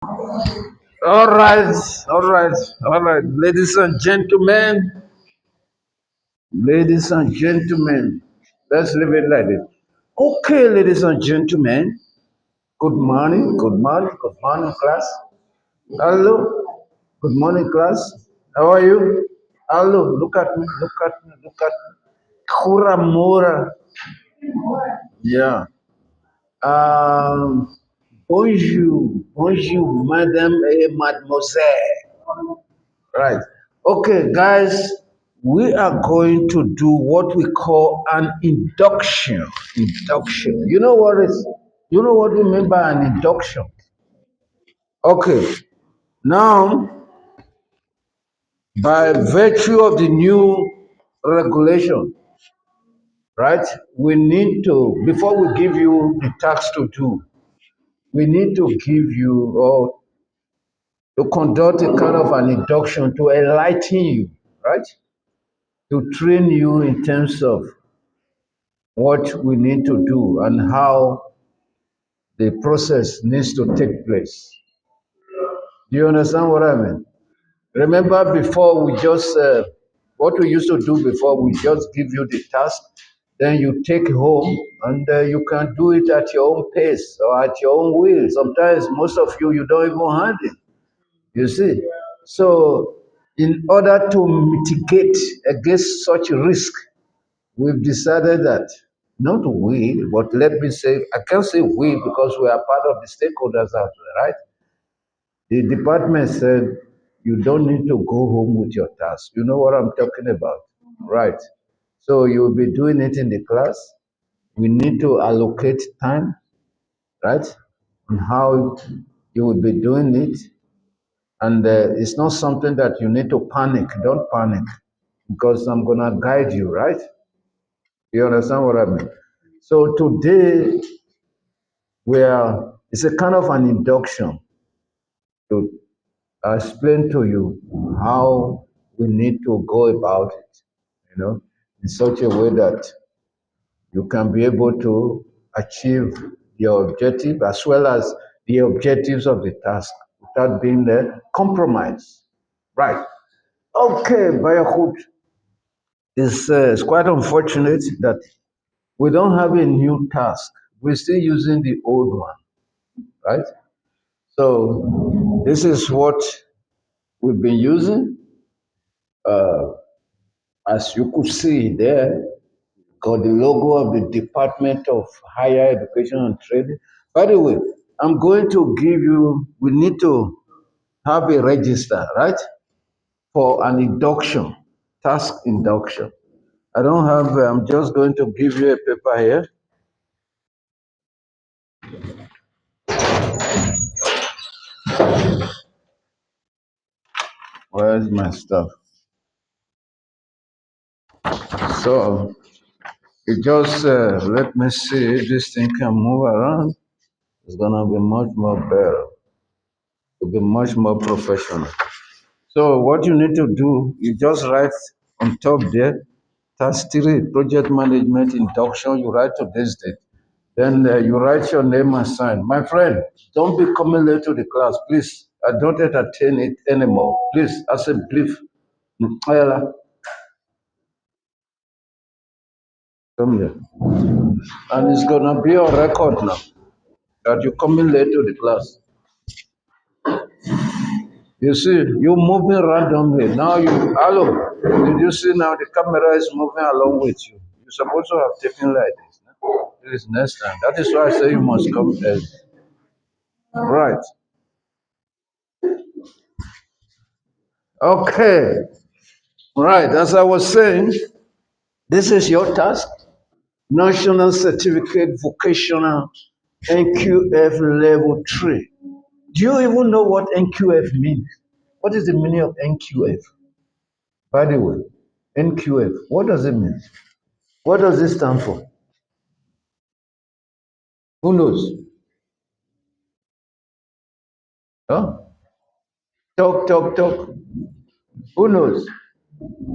All right, all right, ladies and gentlemen, let's leave it like this. Okay, ladies and gentlemen, good morning, class. Hello, good morning, class. How are you? Hello, look at me. Kuramura. Yeah. Um, bonjour, madame et mademoiselle. Right. Okay, guys, we are going to do what we call an induction. Induction. You know what we mean by an induction? Okay. Now, by virtue of the new regulation, right, we need to, before we give you the task to do, we need to give you or to conduct a kind of an induction to enlighten you, right? To train you in terms of what we need to do and how the process needs to take place. Do you understand what I mean? Remember before what we used to do before, we just give you the task, then you take home and you can do it at your own pace or at your own will. Sometimes most of you don't even hand it, you see. So in order to mitigate against such risk, we've decided that not we, but let me say, I can't say we because we are part of the stakeholders out there, right? The department said you don't need to go home with your task. You know what I'm talking about, right? So you'll be doing it in the class. We need to allocate time, right? And how you will be doing it. And it's not something that you need to panic. Don't panic because I'm going to guide you, right? You understand what I mean? So today it's a kind of an induction to explain to you how we need to go about it, in such a way that you can be able to achieve your objective as well as the objectives of the task without being compromised. Right. Okay, Bayahut, it's quite unfortunate that we don't have a new task. We're still using the old one, right? So this is what we've been using. As you could see there, got the logo of the Department of Higher Education and Training. By the way, I'm going to give you, we need to have a register, right? For an induction, task induction. I don't have, I'm just going to give you a paper here. Where's my stuff? So it just, let me see if this thing can move around. It's gonna be much more better. It'll be much more professional. So what you need to do, you just write on top there, task 3, project management induction, you write to this date. Then you write your name and sign. My friend, don't be coming late to the class, please. I don't entertain it anymore. Please, as a brief. Ayala, come here. And it's gonna be on record now that you're coming late to the class. You see, you're moving randomly. Now hello, did you see now the camera is moving along with you? You're supposed to have taken like this. No? This is next time. That is why I say you must come early. Right. Okay. Right. As I was saying, this is your task. National Certificate Vocational NQF Level 3. Do you even know what NQF means? What is the meaning of NQF? By the way, NQF, what does it mean? What does it stand for? Who knows? Huh? Talk. Who knows?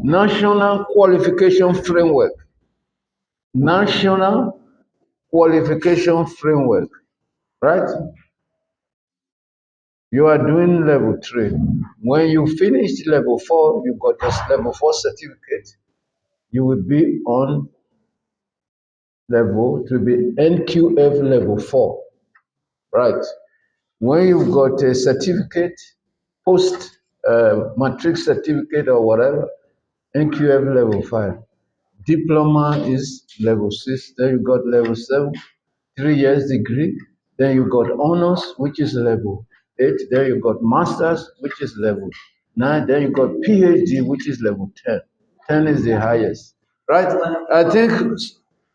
National Qualification Framework. National Qualification Framework. Right? You are doing level 3. When you finish level 4, you got this level 4 certificate. You will be on level to be NQF level 4. Right. When you've got a certificate, post matric certificate or whatever, NQF level 5. Diploma is level 6. Then you got level 7, 3 years degree. Then you got honors, which is level 8. Then you got masters, which is level 9. Then you got PhD, which is level 10. 10 is the highest. Right? I think,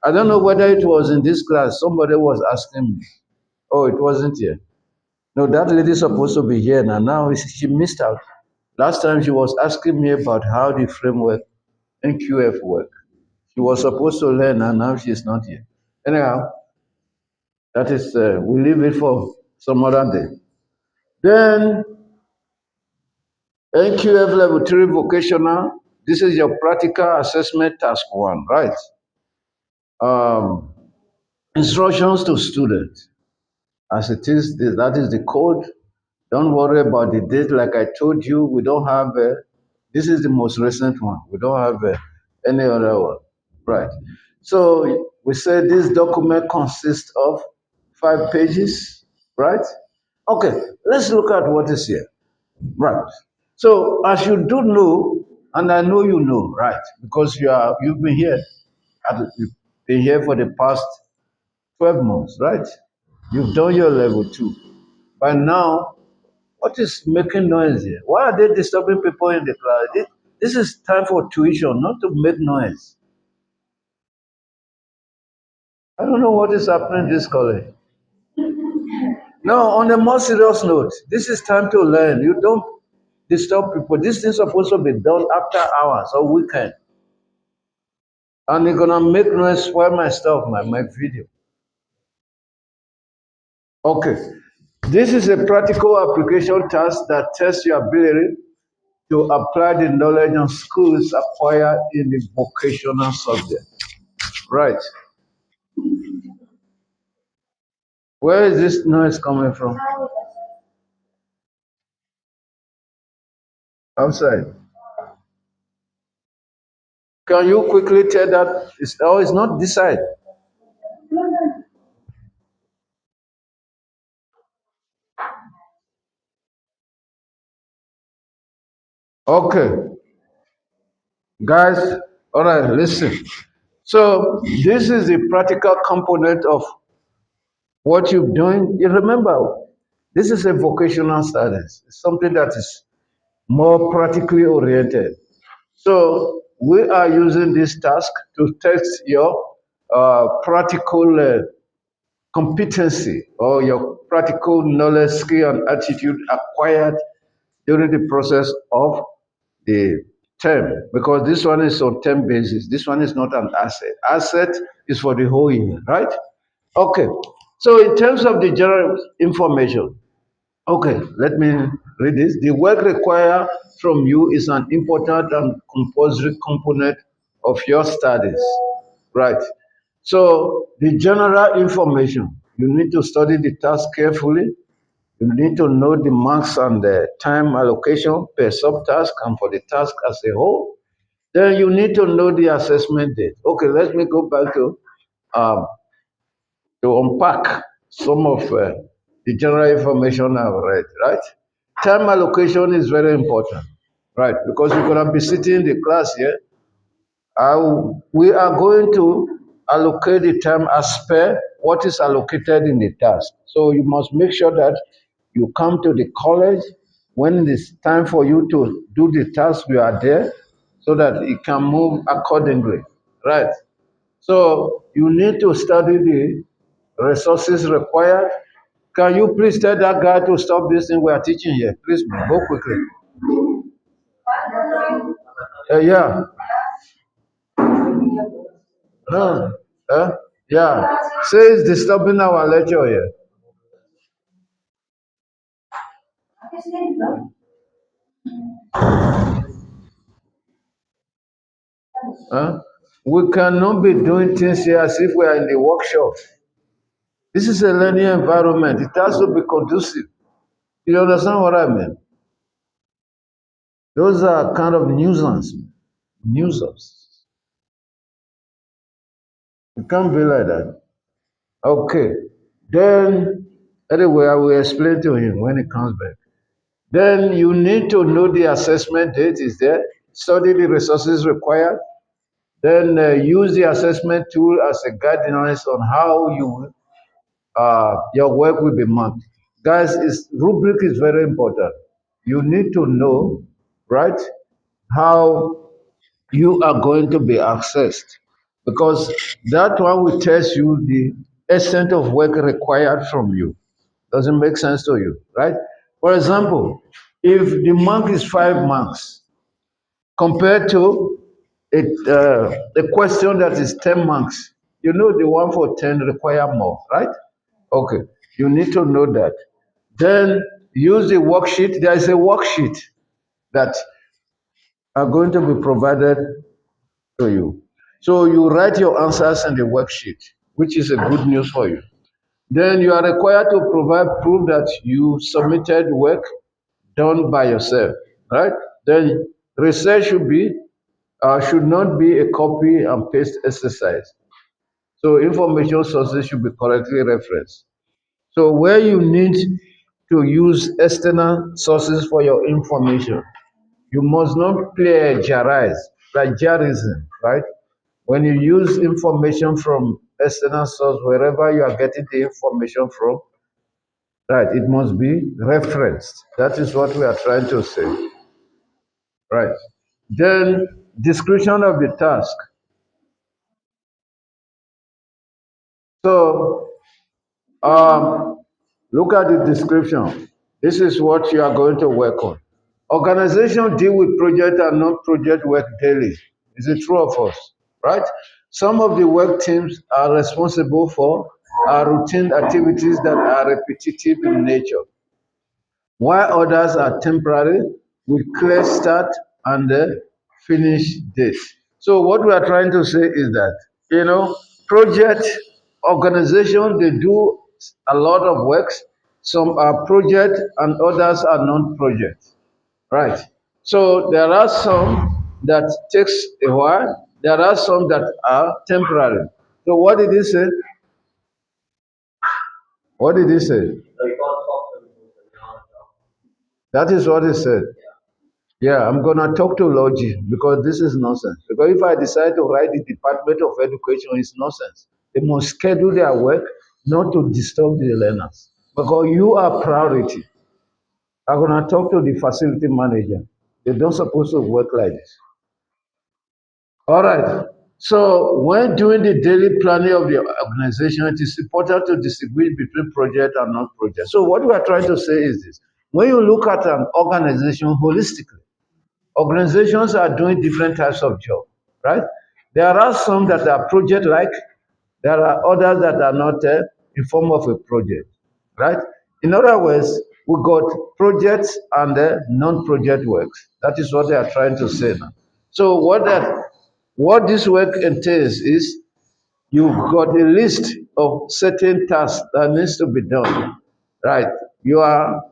I don't know whether it was in this class, somebody was asking me. Oh, it wasn't here. No, that lady is supposed to be here now. Now she missed out. Last time she was asking me about how the framework NQF work. She was supposed to learn and now she's not here. Anyhow, that is, we leave it for some other day. Then NQF level 3 vocational. This is your practical assessment task 1, right? Um, Instructions to students. As it is, that is the code. Don't worry about the date. Like I told you, we don't have, this is the most recent one. We don't have any other one. Right. So we said this document consists of 5 pages, right? Okay, let's look at what is here. Right. So as you do know, and I know you know, right? Because you've been here, you've been here for the past 12 months, right? You've done your level 2. By now, what is making noise here? Why are they disturbing people in the class? This is time for tuition, not to make noise. I don't know what is happening in this college. No, on a more serious note, this is time to learn. You don't disturb people. This is supposed to be done after hours or weekend. And you're gonna make noise, spoil my stuff, my video. Okay. This is a practical application task that tests your ability to apply the knowledge and skills acquired in the vocational subject. Right. Where is this noise coming from? Outside. Can you quickly tell that it's not this side? Okay, guys, all right, listen. So this is the practical component of what you're doing. You remember, this is a vocational studies. It's something that is more practically oriented. So we are using this task to test your practical competency or your practical knowledge, skill, and attitude acquired during the process of the term. Because this one is on term basis. This one is not an asset. Asset is for the whole year, right? Okay. So in terms of the general information, okay, let me read this. The work required from you is an important and compulsory component of your studies. Right. So the general information, you need to study the task carefully. You need to know the marks and the time allocation per subtask and for the task as a whole. Then you need to know the assessment date. Okay, let me go back um, to unpack some of the general information I've read, right? Time allocation is very important, right? Because you're going to be sitting in the class here. We are going to allocate the time as per what is allocated in the task. So you must make sure that you come to the college when it's time for you to do the task, you are there so that it can move accordingly, right? So you need to study the resources required. Can you please tell that guy to stop this thing we are teaching here? Please go quickly. Yeah. No. Yeah. Say it's disturbing our lecture here. Huh? We cannot be doing things here as if we are in the workshop. This is a learning environment. It has to be conducive. You understand what I mean? Those are kind of nuisance. Nuisance. It can't be like that. Okay. Then, anyway, I will explain to him when he comes back. Then you need to know the assessment date is there, study the resources required, then use the assessment tool as a guidance on how your work will be marked. Guys, rubric is very important. You need to know, right, how you are going to be accessed because that one will tell you the extent of work required from you. Doesn't make sense to you, right? For example, if the mark is 5 marks compared to a question that is 10 marks, you know the one for 10 require more, right? Okay, you need to know that. Then use the worksheet. There is a worksheet that are going to be provided to you. So you write your answers in the worksheet, which is a good news for you. Then you are required to provide proof that you submitted work done by yourself, right? Then research should not be a copy and paste exercise. So information sources should be correctly referenced. So where you need to use external sources for your information, you must not plagiarism, right? When you use information from external source, wherever you are getting the information from, right, it must be referenced. That is what we are trying to say, right? Then description of the task. So look at the description. This is what you are going to work on. Organization deal with project and non-project work daily. Is it true or false? Right? Some of the work teams are responsible for routine activities that are repetitive in nature, while others are temporary with clear start and finish dates. So what we are trying to say is that, project organization, they do a lot of works. Some are project and others are non-project. Right. So there are some that takes a while. There are some that are temporary. So what did he say? What did he say? That is what he said. Yeah, I'm gonna talk to Logi because this is nonsense. Because if I decide to write the Department of Education, it's nonsense. They must schedule their work not to disturb the learners. Because you are priority. I'm gonna talk to the facility manager. They don't supposed to work like this. All right. So when doing the daily planning of the organization, it is important to distinguish between project and non-project. So what we are trying to say is this: when you look at an organization holistically, organizations are doing different types of job, right? There are some that are project-like. There are others that are not in form of a project, right? In other words, we got projects and non-project works. That is what they are trying to say now. So what this work entails is you've got a list of certain tasks that needs to be done, right? You are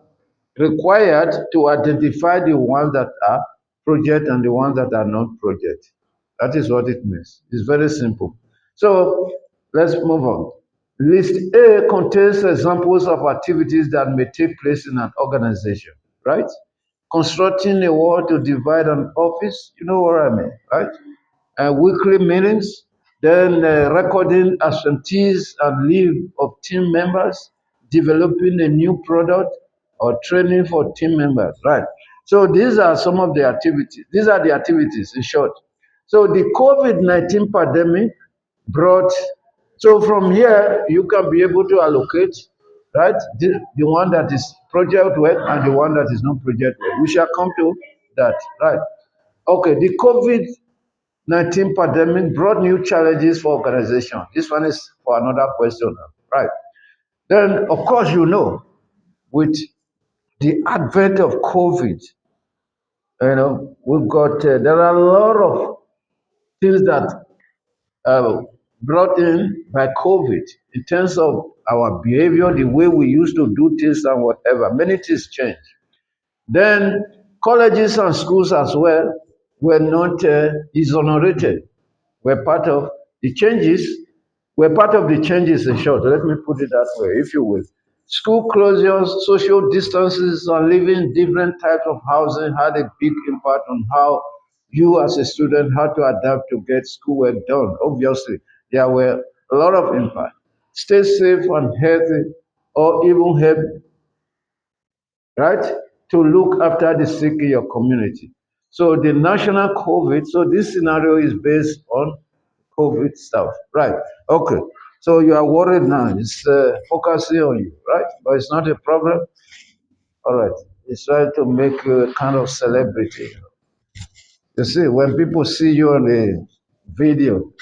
required to identify the ones that are project and the ones that are not project. That is what it means. It's very simple. So let's move on. List A contains examples of activities that may take place in an organization, right? Constructing a wall to divide an office, you know what I mean, right? Weekly meetings, then recording absentees and leave of team members, developing a new product or training for team members, right? So these are some of the activities. These are the activities in short. So the COVID-19 pandemic brought, so from here you can be able to allocate, right? The one that is project work and the one that is not project work. We shall come to that, right? Okay, the COVID-19 pandemic brought new challenges for organization. This one is for another question, right? Then, of course, with the advent of COVID, we've got there are a lot of things that brought in by COVID in terms of our behavior, the way we used to do things and whatever. Many things changed. Then colleges and schools as well were not exonerated. Were part of the changes. Were part of the changes in short. Let me put it that way, if you will. School closures, social distances, and living different types of housing had a big impact on how you as a student had to adapt to get schoolwork done. Obviously, there were a lot of impact. Stay safe and healthy, or even help, right, to look after the sick in your community. So the national COVID, so this scenario is based on COVID stuff, right? Okay. So you are worried now. It's focusing on you, right? But it's not a problem. All right. It's trying to make you a kind of celebrity. You see, when people see you on a video,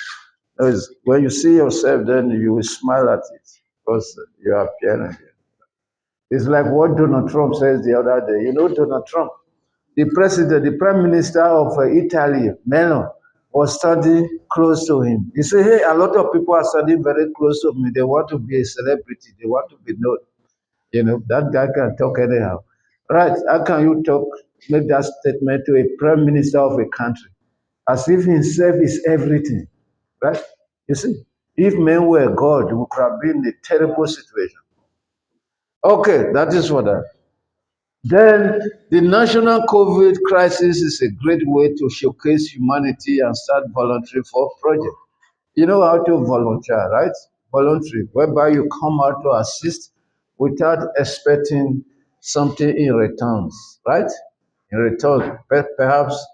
when you see yourself, then you will smile at it because you are appearing. It's like what Donald Trump says the other day. You know, Donald Trump, the president, the prime minister of Italy, Melon, was standing close to him. He said, hey, a lot of people are standing very close to me. They want to be a celebrity. They want to be known. You know, that guy can talk anyhow. Right? How can you talk, make that statement to a prime minister of a country as if himself is everything? Right? You see, if men were God, we could have been in a terrible situation. Okay, that is what that. Then the national COVID crisis is a great way to showcase humanity and start volunteering for projects. You know how to volunteer, right? Voluntary, whereby you come out to assist without expecting something in returns, right? In return, perhaps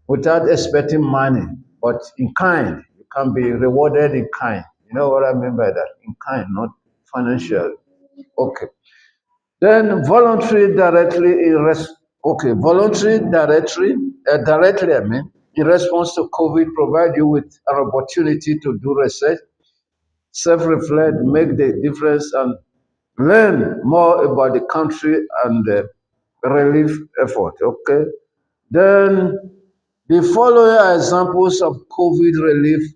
without expecting money, but in kind. You can be rewarded in kind. You know what I mean by that? In kind, not financially. Okay. Then voluntary directly directly, I mean, in response to COVID, provide you with an opportunity to do research, self-reflect, make the difference, and learn more about the country and the relief effort. Okay. Then the following are examples of COVID relief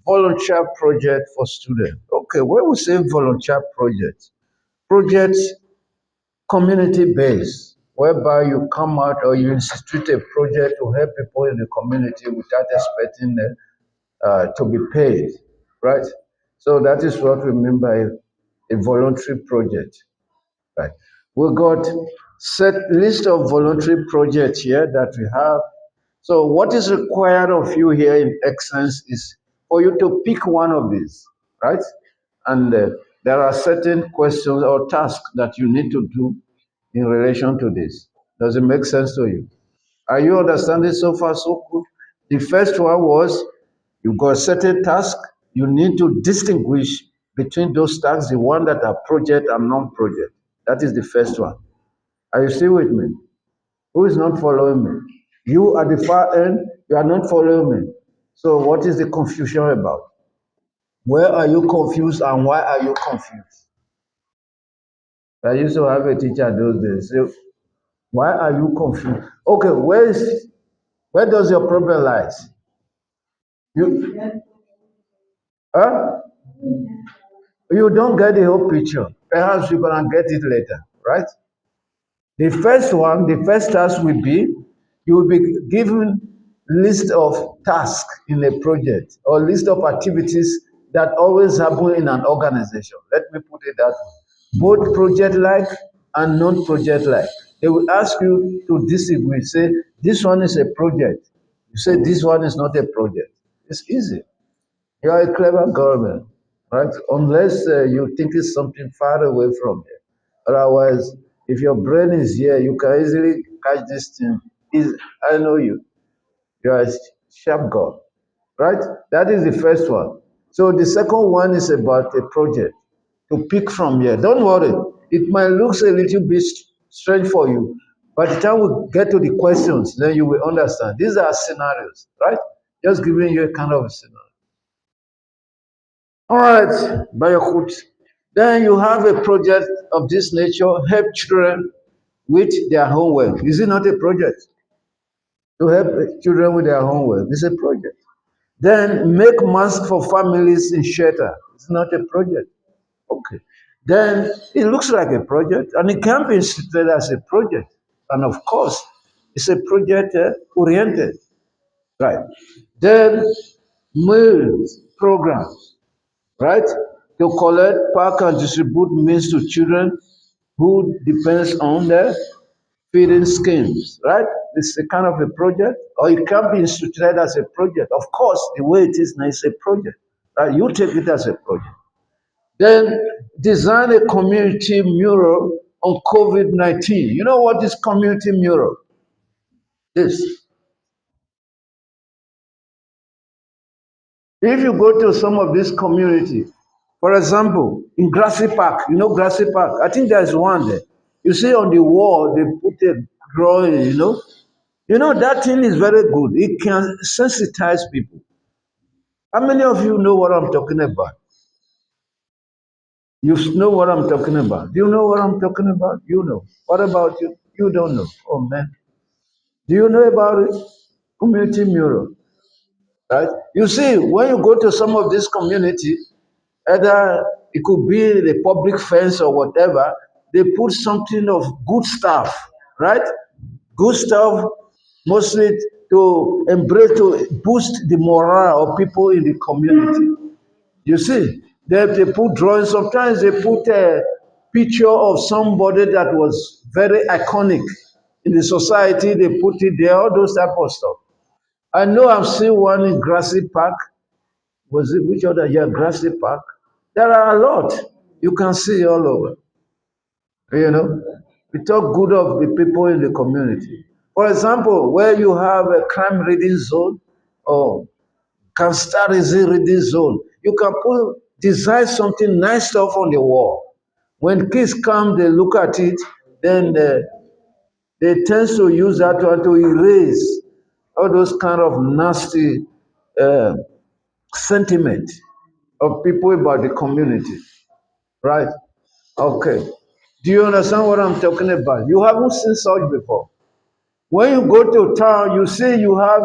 volunteer project for students. Okay, when we say volunteer projects community based, whereby you come out or you institute a project to help people in the community without expecting them to be paid, right? So that is what we mean by a voluntary project, right? We got set list of voluntary projects here that we have. So what is required of you here in Excellence is for you to pick one of these, right? And there are certain questions or tasks that you need to do in relation to this. Does it make sense to you? Are you understanding so far so good? The first one was you got certain tasks. You need to distinguish between those tasks, the one that are project and non-project. That is the first one. Are you still with me? Who is not following me? You at the far end, you are not following me. So what is the confusion about? Where are you confused and why are you confused? I used to have a teacher those days. So why are you confused? Okay, where does your problem lies? You huh? You don't get the whole picture. Perhaps you're gonna get it later, right? The first task will be you will be given list of tasks in a project or list of activities that always happen in an organization. Let me put it that way. Both project like and non-project like. They will ask you to distinguish, say this one is a project. You say this one is not a project. It's easy. You are a clever government, right? Unless you think it's something far away from here. Otherwise, if your brain is here, you can easily catch this thing. I know you. You are a sharp girl, right? That is the first one. So the second one is about a project to pick from here. Don't worry. It might look a little bit strange for you. By the time we get to the questions, then you will understand. These are scenarios, right? Just giving you a kind of a scenario. All right, Bayakut. Then you have a project of this nature, help children with their homework. Is it not a project? To help children with their homework. It's a project. Then make masks for families in shelter. It's not a project. Okay. Then it looks like a project, and it can be instituted as a project. And of course, it's a project oriented. Right. Then meals programs, right? To collect, pack, and distribute meals to children who depends on the feeding schemes, right? This is a kind of a project, or it can be instituted as a project. Of course, the way it is now is a project, right? You take it as a project. Then design a community mural on COVID-19. You know what is community mural? This. If you go to some of this community, for example, in Grassy Park, you know Grassy Park, I think there's one there. You see on the wall, they put a drawing, you know. You know, that thing is very good. It can sensitize people. How many of you know what I'm talking about? You know what I'm talking about. Do you know what I'm talking about? You know. What about you? You don't know. Oh, man. Do you know about it? Community mural, right? You see, when you go to some of this community, either it could be the public fence or whatever, they put something of good stuff, right? Good stuff, mostly to embrace, to boost the morale of people in the community. You see, they put drawings, sometimes they put a picture of somebody that was very iconic in the society, they put it there, all those type of stuff. I know I've seen one in Grassy Park. Was it which other? Yeah, Grassy Park. There are a lot. You can see all over. You know, we talk good of the people in the community. For example, where you have a crime reading zone or conspiracy reading zone, you can put design something nice stuff on the wall. When kids come, they look at it, then they tend to use that one to erase all those kind of nasty uh, sentiment of people about the community, right? Okay. Do you understand what I'm talking about? You haven't seen such before. When you go to town, you see you have,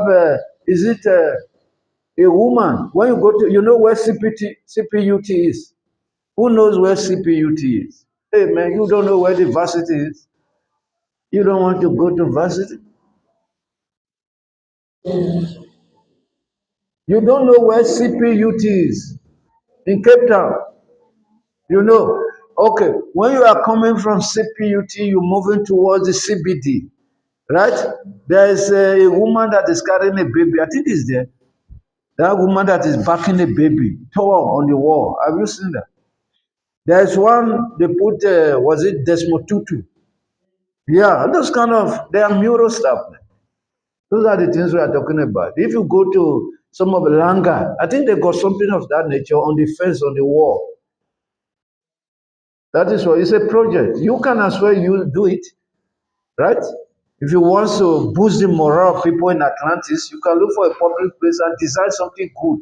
is it a woman? When you go to, you know where CPUT is? Who knows where CPUT is? Hey man, you don't know where the varsity is? You don't want to go to varsity? You don't know where CPUT is? In Cape Town. You know, okay, when you are coming from CPUT, you're moving towards the CBD, right? There is a woman that is carrying a baby. I think it's there. That woman that is backing a baby, tall on the wall. Have you seen that? There's one they put, was it Desmond Tutu? Yeah, those kind of, they are mural stuff. Those are the things we are talking about. If you go to some of the Langa, I think they got something of that nature on the fence, on the wall. That is what it's a project. You can as well you do it, right? If you want to boost the morale of people in Atlantis, you can look for a public place and design something good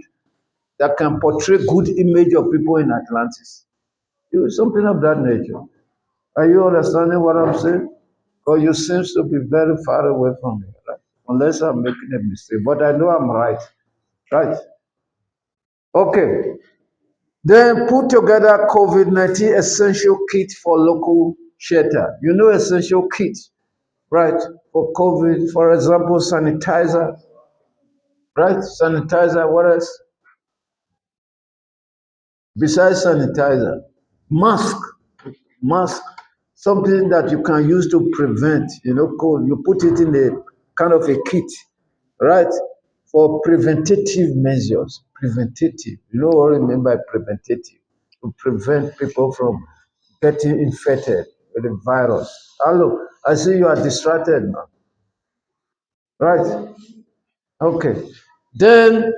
that can portray good image of people in Atlantis. Something of that nature. Are you understanding what I'm saying? Or you seems to be very far away from me, right? Unless I'm making a mistake. But I know I'm right. Right. Okay. Then put together COVID-19 essential kit for local shelter. You know essential kit, right? For COVID, for example, sanitizer, right? Sanitizer, what else? Besides sanitizer, mask, mask, something that you can use to prevent, you know, cold. You put it in a kind of a kit, right? For preventative measures. Preventative. You know what I mean by preventative? To prevent people from getting infected with the virus. Hello, I see you are distracted now. Right? Okay. Then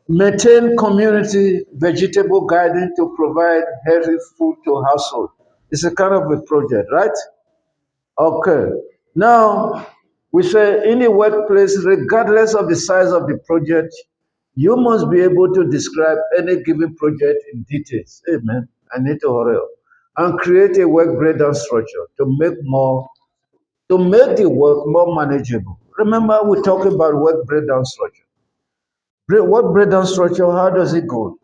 maintain community vegetable garden to provide healthy food to household. It's a kind of a project, right? Okay. Now, we say in the workplace, regardless of the size of the project, you must be able to describe any given project in details. Amen. I need to hurry up. And create a work breakdown structure to make the work more manageable. Remember, we talked about work breakdown structure. What breakdown structure, how does it go?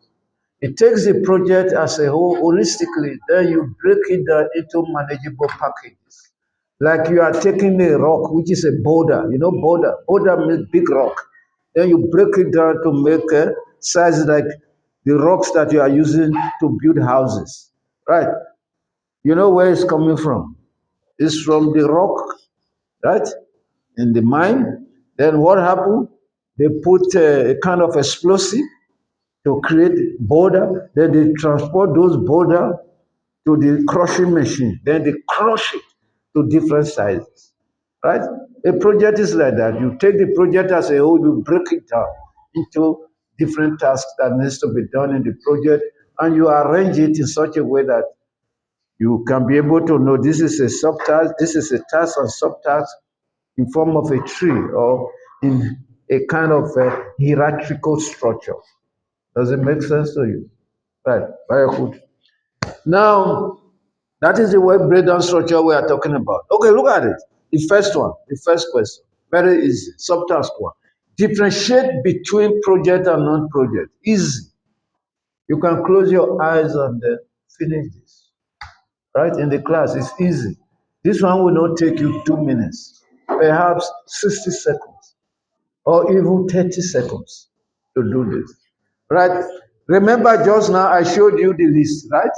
It takes the project as a whole holistically, then you break it down into manageable packages. Like you are taking a rock, which is a boulder, boulder means big rock. Then you break it down to make a size like the rocks that you are using to build houses. Right? You know where it's coming from? It's from the rock, right? In the mine. Then what happened? They put a kind of explosive to create boulder. Then they transport those boulder to the crushing machine. Then they crush it to different sizes. Right? A project is like that. You take the project as a whole, you break it down into different tasks that needs to be done in the project, and you arrange it in such a way that you can be able to know this is a subtask, this is a task and subtask in form of a tree or in a kind of a hierarchical structure. Does it make sense to you? Right, very good. Now, that is the word breakdown structure we are talking about. Okay, look at it. The first one, the first question, very easy. Subtask one. Differentiate between project and non-project. Easy. You can close your eyes and finish this. Right? In the class, it's easy. This one will not take you 2 minutes, perhaps 60 seconds, or even 30 seconds to do this. Right? Remember just now I showed you the list, right?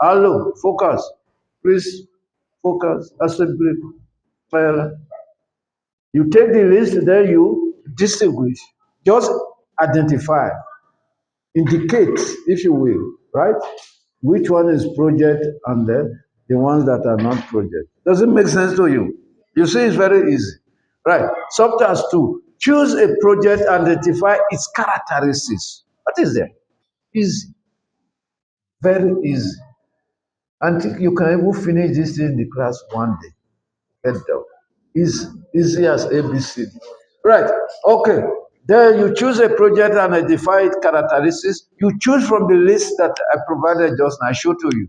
Hello, focus. Please focus. Assembly. You take the list, then you distinguish. Just identify, indicate, if you will, right? Which one is project and the ones that are not project. Does it make sense to you? You see, it's very easy. Right. Subtask 2. Choose a project, identify its characteristics. What is that? Easy. Very easy. And you can even finish this in the class one day. Head down. Is easy as ABC. Right. Okay. Then you choose a project and identify its characteristics. You choose from the list that I provided just now. I showed to you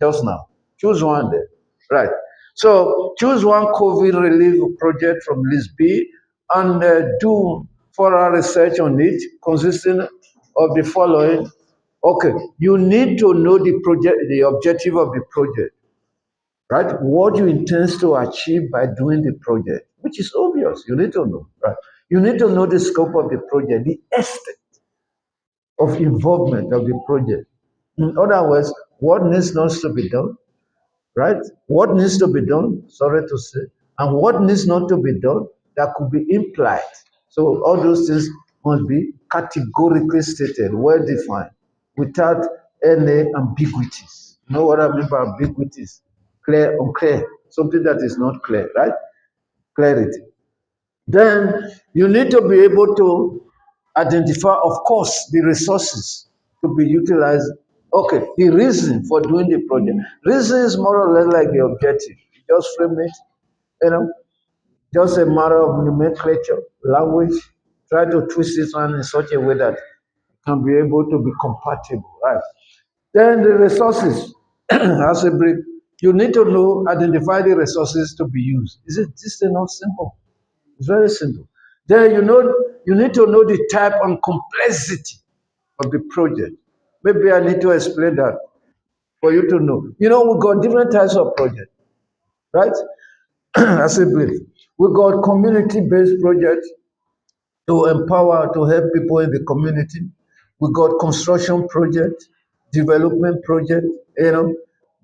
just now. Choose one there. Right. So choose one COVID relief project from list B and do thorough research on it, consisting of the following. Okay. You need to know the project, the objective of the project, right? What you intend to achieve by doing the project, which is obvious. You need to know, right? You need to know the scope of the project, the extent of involvement of the project. In other words, what needs not to be done, right? What needs to be done, sorry to say, and what needs not to be done that could be implied. So all those things must be categorically stated, well defined, without any ambiguities. You know what I mean by ambiguities? Clear, unclear, something that is not clear, right? Clarity. Then you need to be able to identify, of course, the resources to be utilized. Okay, the reason for doing the project. Reason is more or less like the objective. You just frame it, you know, just a matter of nomenclature, language. Try to twist it around in such a way that it can be able to be compatible, right? Then the resources, as a brief, you need to know, identify the resources to be used. Is it this is not simple? It's very simple. Then you need to know the type and complexity of the project. Maybe I need to explain that for you to know. We've got different types of projects, right? As a brief. We've got community-based projects to empower, to help people in the community. We got construction project, development project,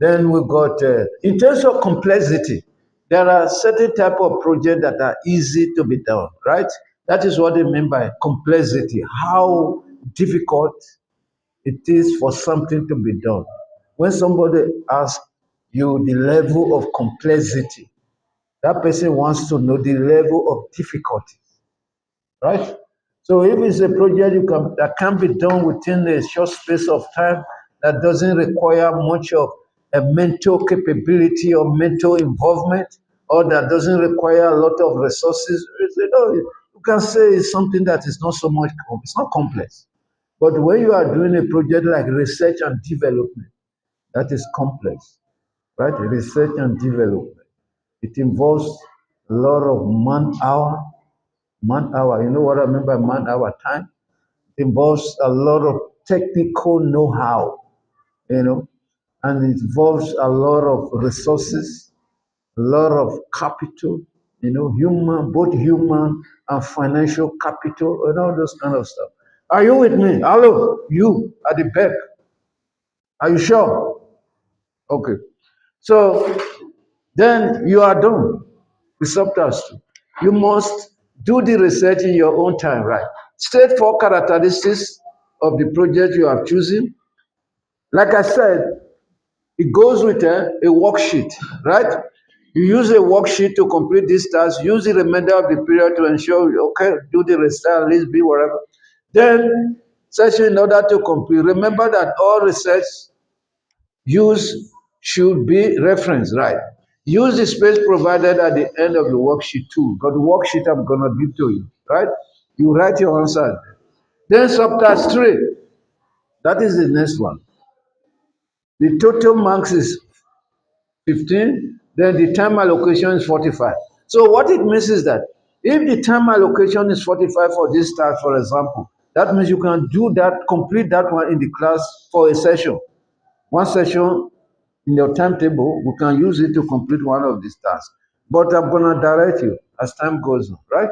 Then we got, in terms of complexity, there are certain type of projects that are easy to be done, right? That is what they mean by complexity, how difficult it is for something to be done. When somebody asks you the level of complexity, that person wants to know the level of difficulty, right? So if it's a project that can be done within a short space of time, that doesn't require much of a mental capability or mental involvement, or that doesn't require a lot of resources, you can say it's something that is not so much, it's not complex. But when you are doing a project like research and development, that is complex, right? Research and development. It involves a lot of man hour. Man hour, you know what I mean by man hour? Time. involves a lot of technical know-how, you know, and it involves a lot of resources, a lot of capital, human, both human and financial capital, and all those kind of stuff. Are you with me? Hello, you at the back. Are you sure? Okay. So then you are done with subtask 2. You must do the research in your own time, right? State 4 characteristics of the project you have chosen. Like I said, it goes with a worksheet, right? You use a worksheet to complete this task. Use the remainder of the period to ensure, okay, do the rest, list B, whatever. Then, session in order to complete. Remember that all research use should be referenced, right? Use the space provided at the end of the worksheet too. Got the worksheet I'm gonna give to you, right? You write your answer. Then subtask 3, that is the next one. The total marks is 15, then the time allocation is 45. So what it means is that if the time allocation is 45 for this task, for example, that means you can do that, complete that one in the class for a session. One session in your timetable, we can use it to complete one of these tasks. But I'm going to direct you as time goes on, right?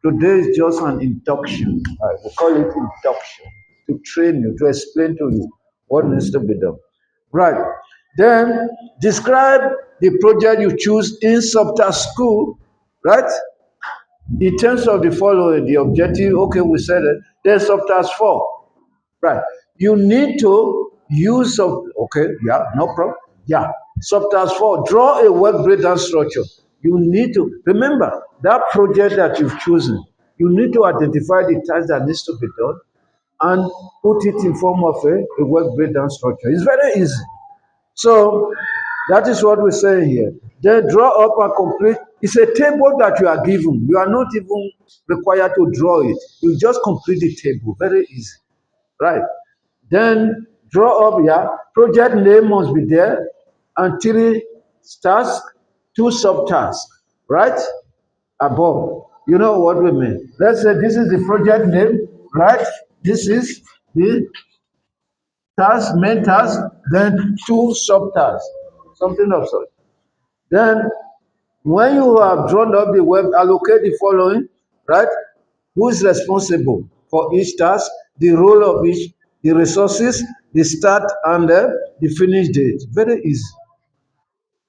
Today is just an induction. Right? We call it induction to train you, to explain to you what needs to be done. Right. Then describe the project you choose in subtask school, right? In terms of the following, the objective, okay, we said it. Then subtask 4, right? You need to use okay, yeah, no problem. Yeah. Subtask 4, draw a work breakdown structure. You need to remember that project that you've chosen. You need to identify the task that needs to be done and put it in form of a work breakdown structure. It's very easy. So that is what we're saying here. Then draw up and complete. It's a table that you are given. You are not even required to draw it. You just complete the table. Very easy. Right. Then draw up, yeah. Project name must be there. And 3 tasks, 2 subtasks. Right? Above. You know what we mean. Let's say this is the project name. Right? This is the task, main task, then 2 subtasks, something of such. Then, when you have drawn up the web, allocate the following, right? Who is responsible for each task, the role of each, the resources, the start and the finish date. Very easy.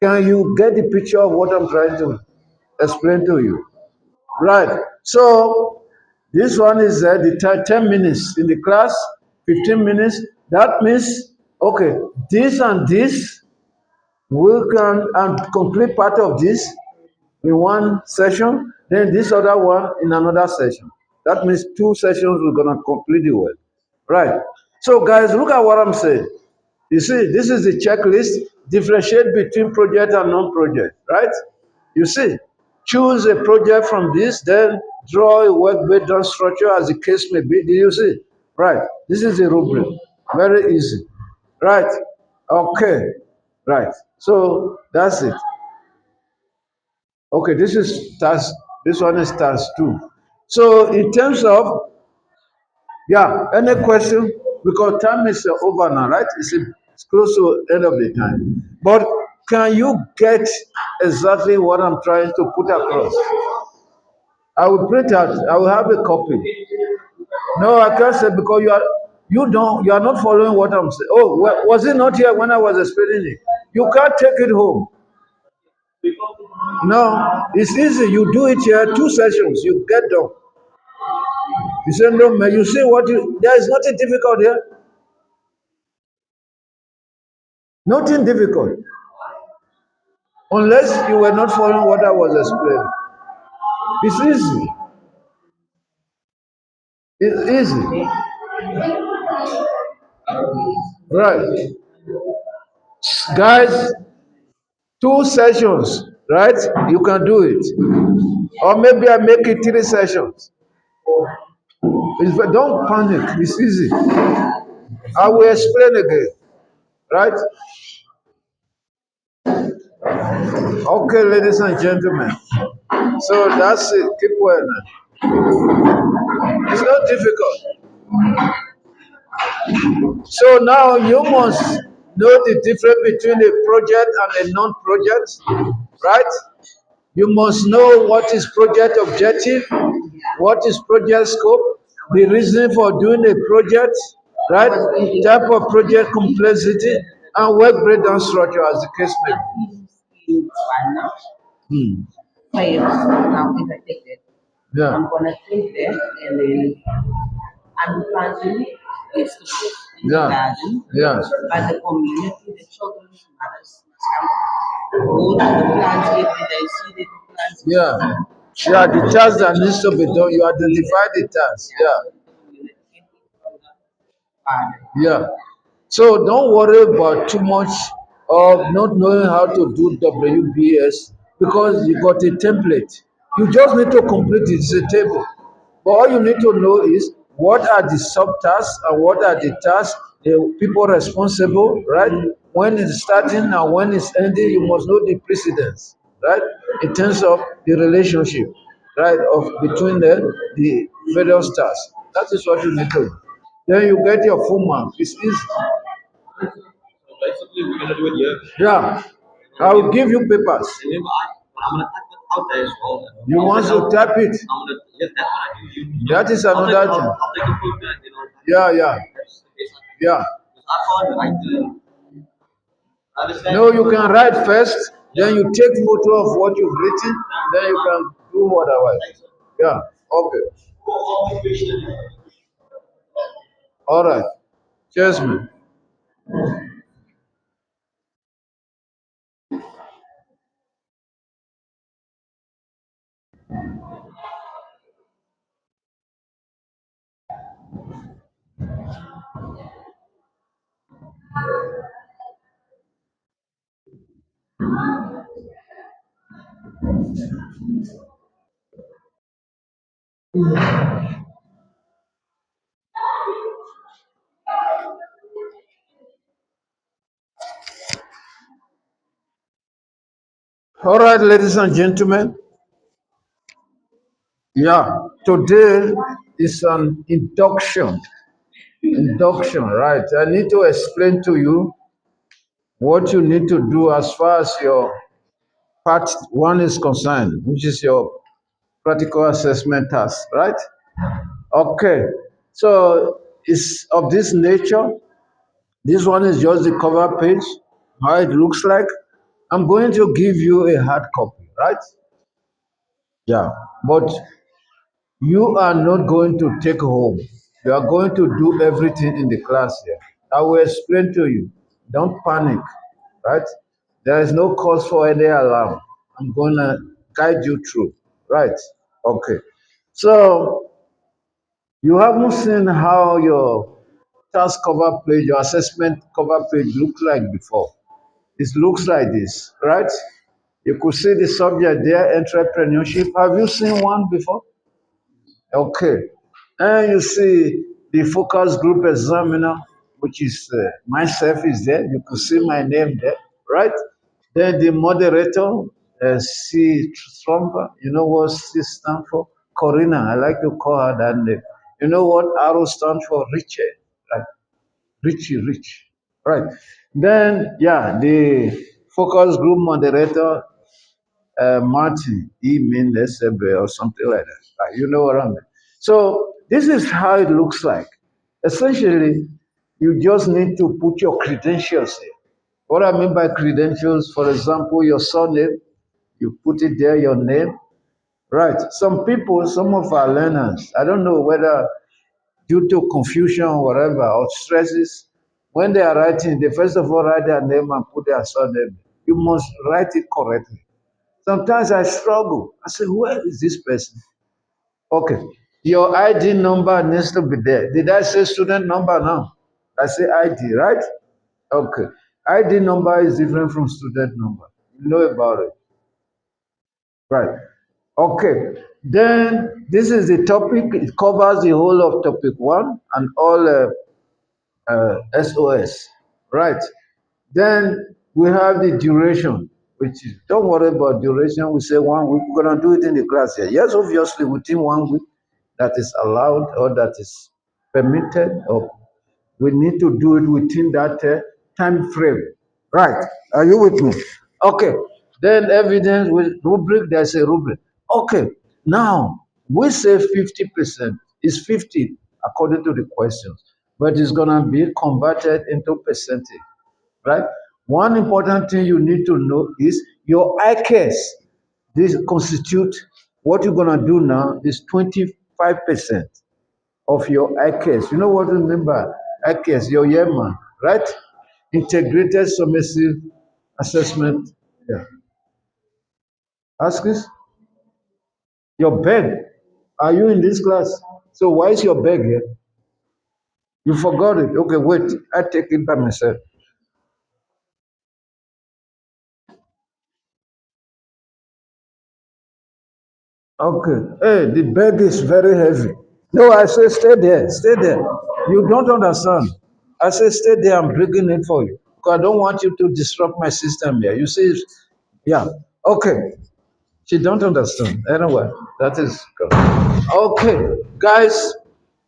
Can you get the picture of what I'm trying to explain to you? Right. So, this one is the 10 minutes in the class, 15 minutes. That means, okay, this and this, we can and complete part of this in one session, then this other one in another session. That means 2 sessions we're gonna complete the work. Right. So guys, look at what I'm saying. You see, this is the checklist. Differentiate between project and non-project, right? You see, choose a project from this, then draw a work breakdown structure as the case may be. Do you see? Right. This is the rubric. Very easy. Right. Okay. Right. So that's it. Okay, this is task. This one is task 2. So in terms of, yeah, any question? Because time is over now, right? It's close to end of the time. But can you get exactly what I'm trying to put across? I will print out. I will have a copy. No, I can't say because you are not following what I'm saying. Oh, was it not here when I was explaining it? You can't take it home. No, it's easy. You do it here, 2 sessions. You get done. You say no, man. You see what you. There is nothing difficult here. Nothing difficult. Unless you were not following what I was explaining. It's easy. It's easy. Right. Guys, 2 sessions, right? You can do it. Or maybe I make it 3 sessions. Don't panic. It's easy. I will explain again. Right? Okay, ladies and gentlemen. So that's it. Keep well now. It's not difficult. So now you must know the difference between a project and a non-project, right? You must know what is project objective, what is project scope, the reason for doing a project, right? Type of project complexity, and work breakdown structure as the case may be. Hmm. Yeah. Yeah. Yeah. Yeah. Yeah, the task that needs to be done, you identify the task. Yeah. Yeah. So don't worry about too much of not knowing how to do WBS because you got a template. You just need to complete it. It's a table. But all you need to know is what are the subtasks and what are the tasks, the people responsible, right? When it's starting and when it's ending, you must know the precedence, right? In terms of the relationship, right, of between the various tasks. That is what you need to do. Then you get your full mark. It's easy. So basically, we're gonna do it here. Yeah. I will give you papers. I'm gonna type it out there as well. You want to type it? Yes, that's what I do. That is another thing. I'll take a photo and Yeah, yeah. Yeah. I can't write No, you can write first, then you take photo of what you've written, then you can do whatever. Yeah. Okay. All right. Cheers, man. All right, ladies and gentlemen. Yeah, today is an induction. Induction, right? I need to explain to you what you need to do as far as your part one is concerned, which is your practical assessment task, right? Okay, so it's of this nature. This one is just the cover page, how it looks like. I'm going to give you a hard copy, right? Yeah, but you are not going to take home. You are going to do everything in the class here. I will explain to you. Don't panic, right? There is no cause for any alarm. I'm going to guide you through, right? Okay. So you haven't seen how your task cover page, your assessment cover page looks like before. It looks like this, right? You could see the subject there, entrepreneurship. Have you seen one before? Okay. And you see the focus group examiner, which is myself is there. You could see my name there, right? Then the moderator, C. Trumper. You know what C stands for? Corina. I like to call her that name. You know what arrow stands for? Richard. Right? Richie, Rich. Right. Then, yeah, the focus group moderator, Martin E. Mendes or something like that. You know what I mean? So this is how it looks like. Essentially, you just need to put your credentials in. What I mean by credentials, for example, your surname, you put it there, your name. Right. Some people, some of our learners, I don't know whether due to confusion or whatever, or stresses, when they are writing, they first of all write their name and put their surname. You must write it correctly. Sometimes I struggle. I say, where is this person? Okay. Your ID number needs to be there. Did I say student number now? I say ID, right? Okay. ID number is different from student number. You know about it. Right. Okay. Then this is the topic. It covers the whole of topic one and all SOS. Right. Then we have the duration, which is, don't worry about duration. We say 1 week. We're going to do it in the class here. Yes, obviously, within 1 week that is allowed or that is permitted, or we need to do it within that time frame. Right? Are you with me? Okay. Then evidence with rubric, there's a rubric. Okay. Now we say 50% is 50 according to the questions, but it's gonna be converted into percentage. Right? One important thing you need to know is your ICAS. This constitute what you're gonna do now is 25% of your ICAS. You know what to remember? ICAS, your YEMA, right? Integrated Submissive Assessment. Yeah. Ask this. Your bag. Are you in this class? So why is your bag here? You forgot it. Okay, wait. I take it by myself. Okay. Hey, the bag is very heavy. No, I say stay there. Stay there. You don't understand. I say stay there. I'm bringing it for you. Because I don't want you to disrupt my system here. You see, yeah. Okay. She don't understand. Anyway, that is good. Okay, guys,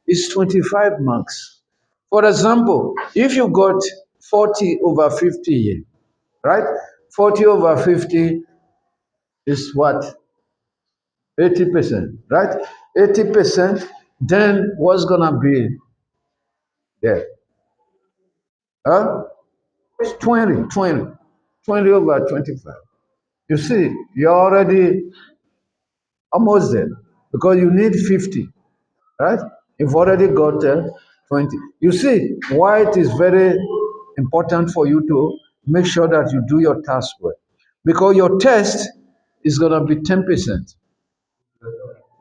it's 25 marks. For example, if you got 40 over 50 here, right? 40 over 50 is what? 80%, right? 80%, then what's gonna be there? Huh? It's 20, 20, 20 over 25. You see, you're already almost there because you need 50. Right? You've already got 20. You see why it is very important for you to make sure that you do your task well. Because your test is going to be 10%.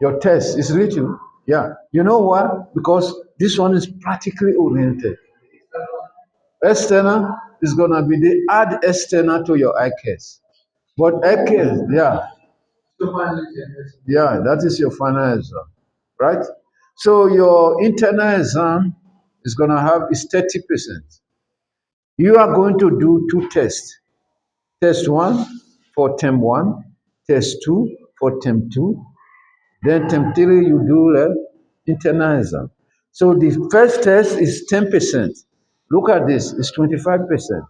Your test is little. Yeah. You know why? Because this one is practically oriented. External is going to be the add external to your ICAS. But ICAS, yeah, yeah, that is your final exam, right? So your internal exam is going to have is 30%. You are going to do two tests. Test one for term one, test two for term two, then term three you do the internal exam. So the first test is 10%. Look at this, it's 25%.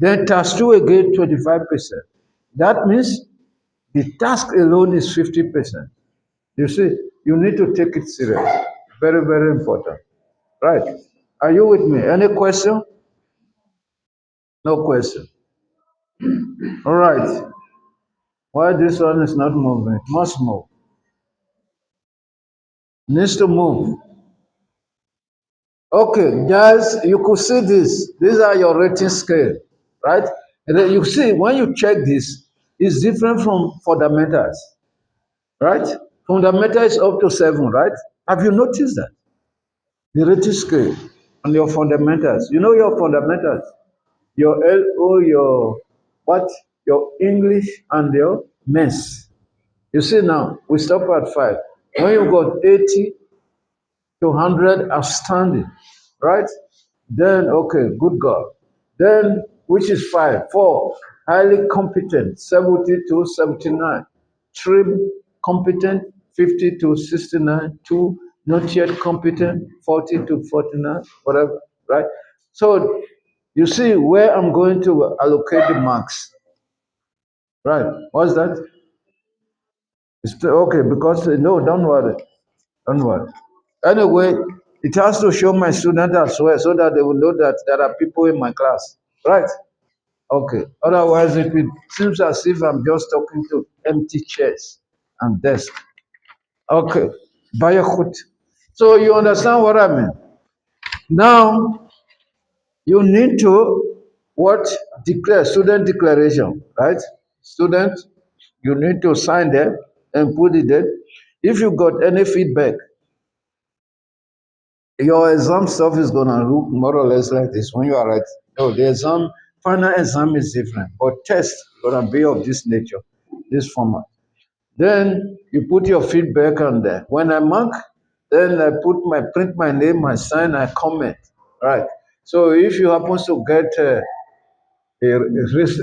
Then task two again 25%. That means the task alone is 50%. You see, you need to take it serious. Very, very important. Right. Are you with me? Any question? No question. All right. Why this one is not moving? It must move. Needs to move. Okay, guys, you could see this. These are your rating scale, right? And then you see when you check this, it's different from fundamentals, right? Fundamental is up to 7, right? Have you noticed that? The rating scale on your fundamentals. You know your fundamentals. Your LO, your what? Your English and your mess. You see now, we stop at 5. When you got 80 to 100 outstanding, right? Then, okay, good God. Then, which is 5? 4, highly competent, 70 to 79. 3, competent, 50 to 69. 2, not yet competent, 40 to 49, whatever, right? So, you see where I'm going to allocate the marks, right? What's that? Okay, because no, don't worry. Don't worry. Anyway, it has to show my student as well so that they will know that there are people in my class. Right? Okay. Otherwise, if it seems as if I'm just talking to empty chairs and desk. Okay. Bayakut. So you understand what I mean? Now you need to what declare student declaration, right? Student, you need to sign them and put it there. If you got any feedback, your exam stuff is gonna look more or less like this when you are writing. No, the exam, final exam is different, but test gonna be of this nature, this format. Then you put your feedback on there. When I mark, then I put my print my name, I sign, I comment. Right. So if you happen to get a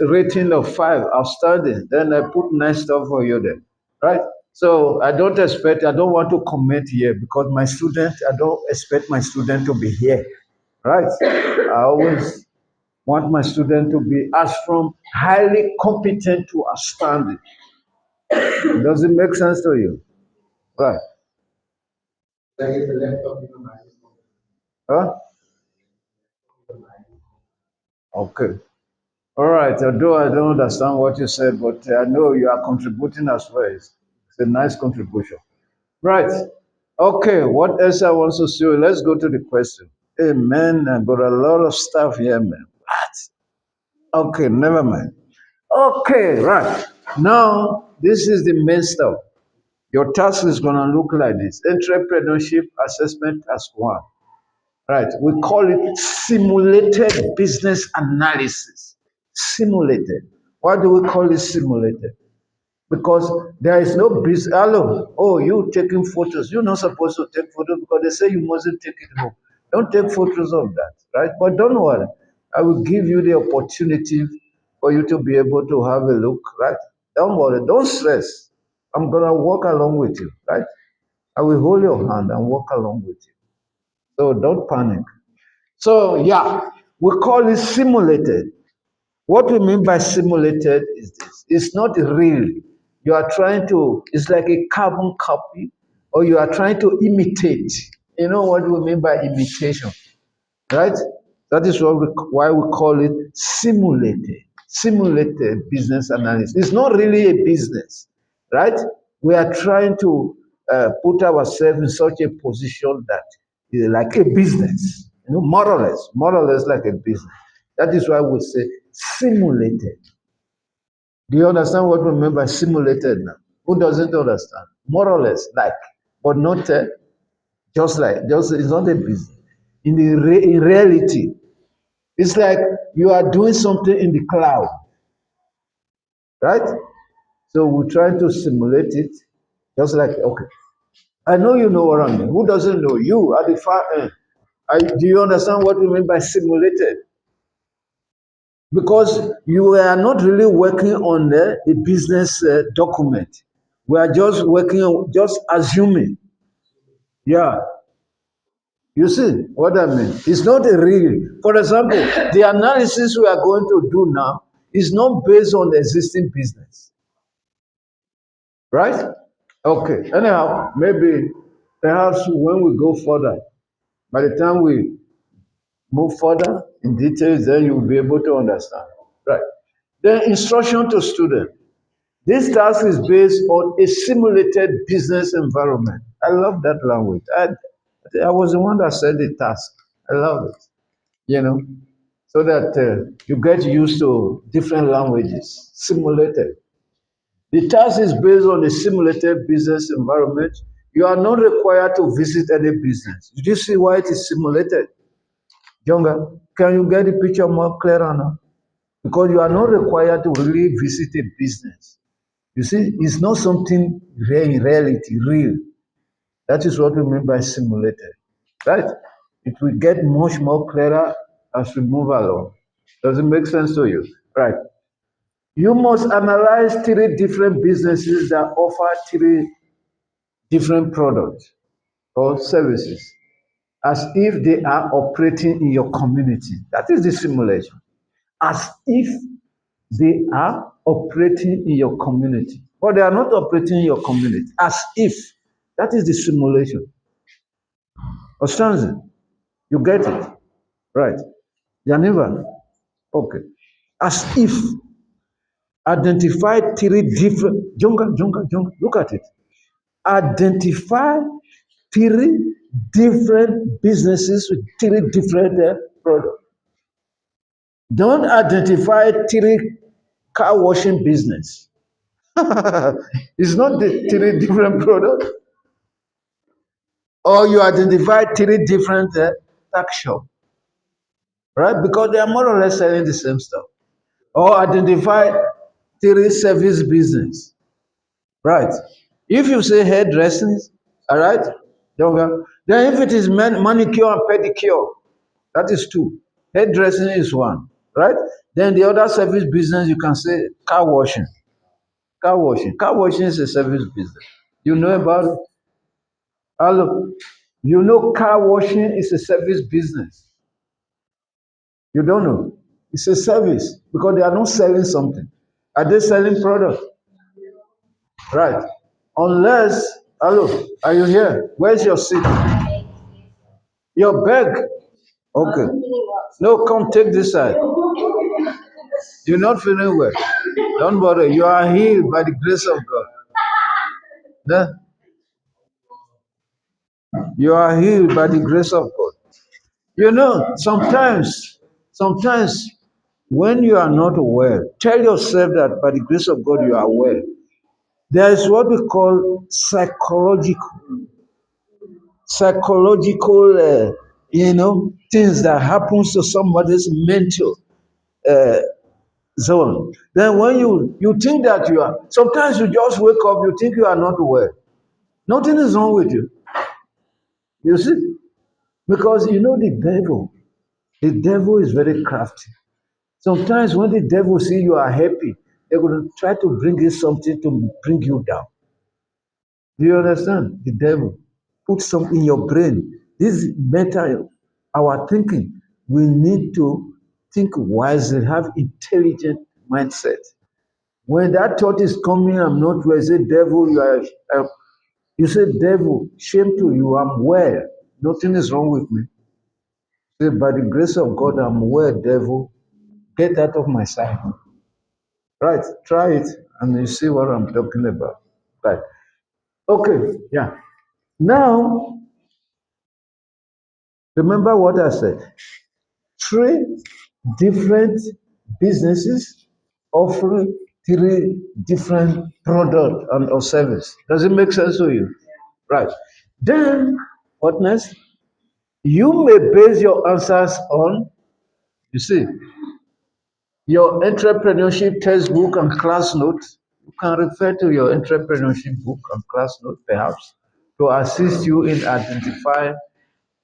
rating of 5 outstanding, then I put nice stuff for you there. Right. So I don't want to comment here because I don't expect my student to be here, right? I always want my student to be as from highly competent to outstanding. Does it make sense to you? Right. Huh? Okay. All right. Although I don't understand what you said, but I know you are contributing as well. It's a nice contribution. Right. Okay. What else I want to see? Let's go to the question. Hey, man, I got a lot of stuff here, man. What? Okay, never mind. Okay, right. Now, this is the main stuff. Your task is going to look like this. Entrepreneurship assessment task one. Right. We call it simulated business analysis. Simulated. Why do we call it simulated? Because there is no business. Hello, oh, you taking photos. You're not supposed to take photos because they say you mustn't take it home. Don't take photos of that, right? But don't worry. I will give you the opportunity for you to be able to have a look, right? Don't worry. Don't stress. I'm going to walk along with you, right? I will hold your hand and walk along with you. So don't panic. So, yeah, we call it simulated. What we mean by simulated is this it's not real. You are trying to, it's like a carbon copy, or you are trying to imitate. You know what we mean by imitation, right? That is why we call it simulated. Simulated business analysis. It's not really a business, right? We are trying to put ourselves in such a position that is like a business, more or less like a business. That is why we say simulated. Do you understand what we mean by simulated now? Who doesn't understand? More or less like, but not just it's not a business. In reality, it's like you are doing something in the cloud, right? So we try to simulate it, just like okay. I know you know what I mean. Who doesn't know? You at the far end. Do you understand what we mean by simulated? Because you are not really working on a business document. We are just working on just assuming. Yeah, you see what I mean? It's not a real. For example, the analysis we are going to do now is not based on the existing business, right? Okay. Anyhow, maybe perhaps when we go further, by the time we move further in details, then you will be able to understand. Right. Then instruction to student. This task is based on a simulated business environment. I love that language. I was the one that said the task. I love it. You know, so that you get used to different languages, simulated. The task is based on a simulated business environment. You are not required to visit any business. Did you see why it is simulated? Jonga, can you get the picture more clearer now? Because you are not required to really visit a business. You see, it's not something real in reality, real. That is what we mean by simulated, right? It will get much more clearer as we move along. Does it make sense to you? Right. You must analyze three different businesses that offer three different products or services as if they are operating in your community. That is the simulation. As if they are operating in your community. But they are not operating in your community. As if. That is the simulation. Understand? You get it? Right. Yaniva. Okay. As if identify three different Jonga. Look at it. Identify three different businesses with three different products. Don't identify three car washing business. It's not the three different products. Or you identify three different tax shop, right? Because they are more or less selling the same stuff. Or identify three service business, right? If you say hairdressing, all right, then if it is manicure and pedicure, that is two. Hairdressing is one, right? Then the other service business you can say car washing. Car washing. Car washing is a service business. You know about it? Hello. You know car washing is a service business. You don't know. It's a service because they are not selling something. Are they selling product? Right. Unless, hello, are you here? Where's your seat? Your bag. Okay. No, come take this side. You're not feeling well. Don't worry. You are healed by the grace of God. Yeah? You are healed by the grace of God. You know, sometimes when you are not well, tell yourself that by the grace of God you are well. There is what we call psychological, things that happens to somebody's mental uh, zone. Then when you think that you are, sometimes you just wake up, you think you are not well. Nothing is wrong with you. You see, because you know the devil is very crafty. Sometimes when the devil see you are happy, they're going to try to bring you something to bring you down. Do you understand? The devil put something in your brain. This mental, our thinking. We need to think wisely, have intelligent mindset. When that thought is coming, I'm not well. Say, devil, you say, devil, shame to you. I'm well. Nothing is wrong with me. Say, by the grace of God, I'm well, devil. Get out of my sight. Right? Try it, and you see what I'm talking about. Right? Okay. Yeah. Now, remember what I said. Three different businesses offering three different product and or service. Does it make sense to you? Right. Then, what next? You may base your answers on, you see, your entrepreneurship textbook and class notes. You can refer to your entrepreneurship book and class note perhaps to assist you in identifying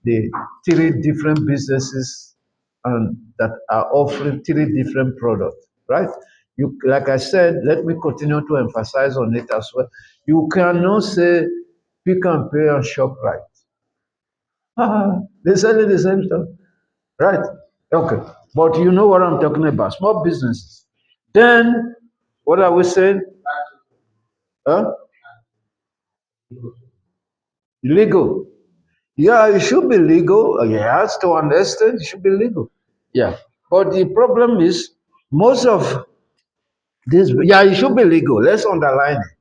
the three different businesses and that are offering three different products, right? You, like I said, let me continue to emphasize on it as well. You cannot say pick and pay and shop right. They sell the same stuff, right? Okay, but you know what I'm talking about, small businesses. Then, what are we saying? Huh? Legal. Yeah, it should be legal. Yes, to an extent, it should be legal. Yeah. But the problem is, most of this, yeah, it should be legal. Let's underline it.